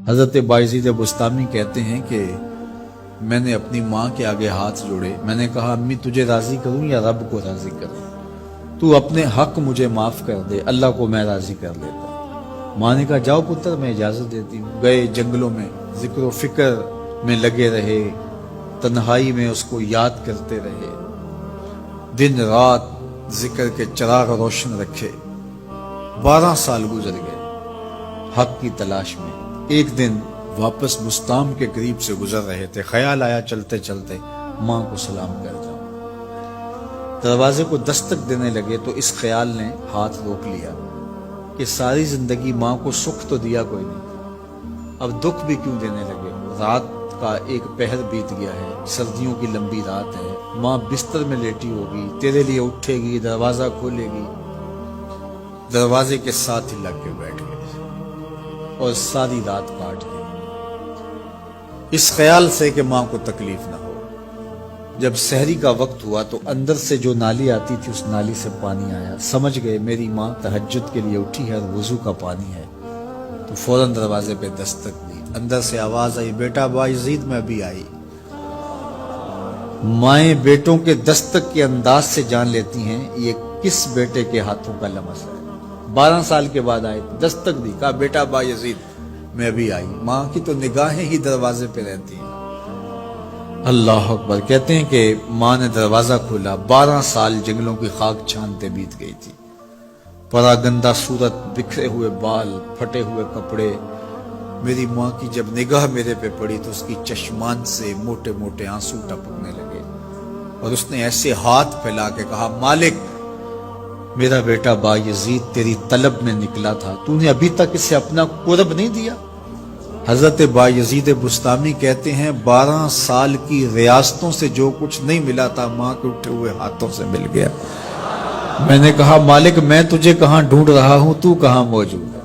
حضرت بایزید بستامی کہتے ہیں کہ میں نے اپنی ماں کے آگے ہاتھ جوڑے، میں نے کہا امی تجھے راضی کروں یا رب کو راضی کروں؟ تو اپنے حق مجھے معاف کر دے، اللہ کو میں راضی کر لیتا ہوں۔ ماں نے کہا جاؤ پتر میں اجازت دیتی ہوں۔ گئے جنگلوں میں، ذکر و فکر میں لگے رہے، تنہائی میں اس کو یاد کرتے رہے، دن رات ذکر کے چراغ روشن رکھے۔ 12 سال گزر گئے حق کی تلاش میں۔ ایک دن واپس بستام کے قریب سے گزر رہے تھے، خیال آیا چلتے چلتے ماں کو سلام کر جاؤں۔ دروازے کو دستک دینے لگے تو اس خیال نے ہاتھ روک لیا کہ ساری زندگی ماں کو سکھ تو دیا کوئی نہیں، اب دکھ بھی کیوں دینے لگے؟ رات کا ایک پہر بیت گیا ہے، سردیوں کی لمبی رات ہے، ماں بستر میں لیٹی ہوگی، تیرے لیے اٹھے گی، دروازہ کھولے گی، دروازے کے ساتھ ہی لگ کے بیٹھ گئے اور ساری رات کاٹ گئی اس خیال سے کہ ماں کو تکلیف نہ ہو۔ جب سحری کا وقت ہوا تو اندر سے جو نالی آتی تھی اس نالی سے پانی آیا، سمجھ گئے میری ماں تہجد کے لیے اٹھی ہے اور وضو کا پانی ہے، تو فوراً دروازے پہ دستک دی۔ اندر سے آواز آئی بیٹا بایزید میں ابھی آئی۔ مائیں بیٹوں کے دستک کے انداز سے جان لیتی ہیں یہ کس بیٹے کے ہاتھوں کا لمس ہے۔ 12 سال کے بعد آئے، دستک دی، کہا بیٹا بایزید میں ابھی آئی۔ ماں کی تو نگاہیں ہی دروازے پہ رہتی ہیں۔ اللہ اکبر۔ کہتے ہیں کہ ماں نے دروازہ کھولا، 12 سال جنگلوں کی خاک چھانتے بیت گئی تھی، پراگندہ صورت، بکھرے ہوئے بال، پھٹے ہوئے کپڑے۔ میری ماں کی جب نگاہ میرے پہ پڑی تو اس کی چشمان سے موٹے موٹے آنسو ٹپکنے لگے اور اس نے ایسے ہاتھ پھیلا کے کہا مالک میرا بیٹا بایزید تیری طلب میں نکلا تھا، تو نے ابھی تک اسے اپنا قرب نہیں دیا؟ حضرت بایزید بستامی کہتے ہیں 12 سال کی ریاستوں سے جو کچھ نہیں ملا تھا ماں کے اٹھے ہوئے ہاتھوں سے مل گیا۔ میں نے کہا مالک میں تجھے کہاں ڈھونڈ رہا ہوں، تو کہاں موجود ہے؟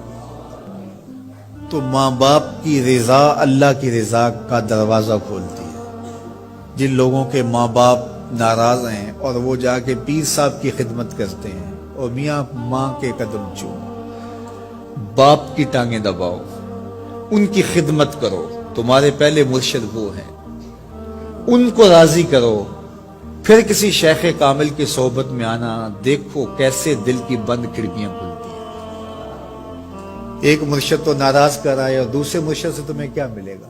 تو ماں باپ کی رضا اللہ کی رضا کا دروازہ کھولتی ہے۔ جن لوگوں کے ماں باپ ناراض ہیں اور وہ جا کے پیر صاحب کی خدمت کرتے ہیں اور میاں ماں کے قدم چومو، باپ کی ٹانگیں دباؤ، ان کی خدمت کرو، تمہارے پہلے مرشد وہ ہیں، ان کو راضی کرو، پھر کسی شیخ کامل کی صحبت میں آنا، دیکھو کیسے دل کی بند کھڑکیاں کھلتی ہیں۔ ایک مرشد تو ناراض کر آئے اور دوسرے مرشد سے تمہیں کیا ملے گا؟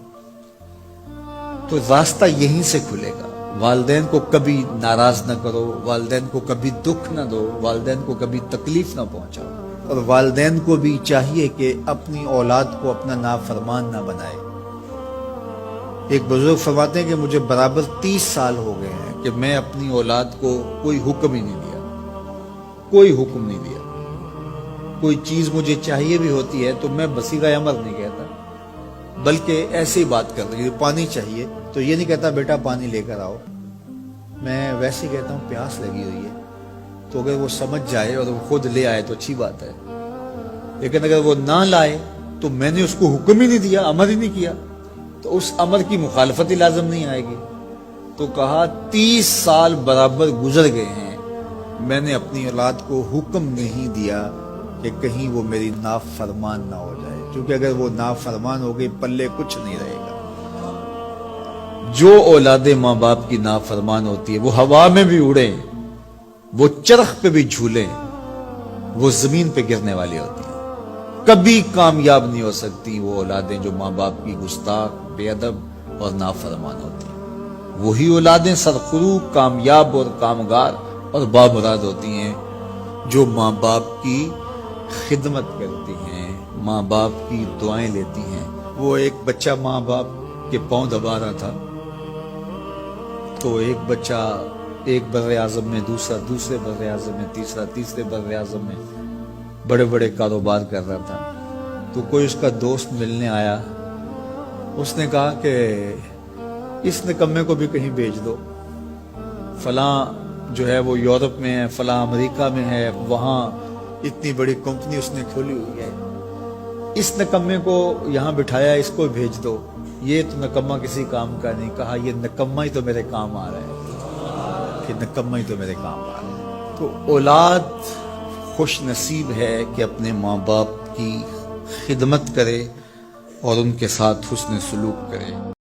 تو راستہ یہیں سے کھلے گا۔ والدین کو کبھی ناراض نہ کرو، والدین کو کبھی دکھ نہ دو، والدین کو کبھی تکلیف نہ پہنچاؤ، اور والدین کو بھی چاہیے کہ اپنی اولاد کو اپنا نافرمان نہ بنائے۔ ایک بزرگ فرماتے ہیں کہ مجھے برابر 30 سال ہو گئے ہیں کہ میں اپنی اولاد کو کوئی حکم ہی نہیں دیا، کوئی حکم نہیں دیا۔ کوئی چیز مجھے چاہیے بھی ہوتی ہے تو میں بصیغہ امر نہیں کہتا، بلکہ ایسے ہی بات کرتا ہوں۔ پانی چاہیے تو یہ نہیں کہتا بیٹا پانی لے کر آؤ، میں ویسے ہی کہتا ہوں پیاس لگی ہوئی ہے، تو اگر وہ سمجھ جائے اور وہ خود لے آئے تو اچھی بات ہے، لیکن اگر وہ نہ لائے تو میں نے اس کو حکم ہی نہیں دیا، امر ہی نہیں کیا، تو اس امر کی مخالفت ہی لازم نہیں آئے گی۔ تو کہا 30 سال برابر گزر گئے ہیں، میں نے اپنی اولاد کو حکم نہیں دیا کہ کہیں وہ میری نافرمان نہ ہو جائے، کیونکہ اگر وہ نافرمان ہو گئی پلے کچھ نہیں رہے گا۔ جو اولاد ماں باپ کی نافرمان ہوتی ہے وہ ہوا میں بھی اڑے، وہ چرخ پہ بھی جھولے، وہ زمین پہ گرنے والی ہوتی ہیں، کبھی کامیاب نہیں ہو سکتی وہ اولادیں جو ماں باپ کی گستاخ، بے ادب اور نافرمان ہوتی ہیں۔ وہی اولادیں سرخرو، کامیاب اور کامگار اور بامراد ہوتی ہیں جو ماں باپ کی خدمت کرتی ہیں، ماں باپ کی دعائیں لیتی ہیں۔ وہ ایک بچہ ماں باپ کے پاؤں دبا رہا تھا تو ایک بچہ ایک بر اعظم میں، دوسرے بر اعظم میں، تیسرے بر اعظم میں بڑے بڑے کاروبار کر رہا تھا، تو کوئی اس کا دوست ملنے آیا، اس نے کہا کہ اس نکمے کو بھی کہیں بھیج دو، فلاں جو ہے وہ یورپ میں ہے، فلاں امریکہ میں ہے، وہاں اتنی بڑی کمپنی اس نے کھولی ہوئی ہے، اس نکمے کو یہاں بٹھایا، اس کو بھیج دو، یہ تو نکمہ کسی کام کا نہیں۔ کہا یہ نکمہ ہی تو میرے کام آ رہا ہے، کہ نکمہ ہی تو میرے کام آ رہا ہے۔ تو اولاد خوش نصیب ہے کہ اپنے ماں باپ کی خدمت کرے، اور ان کے ساتھ حسن سلوک کرے۔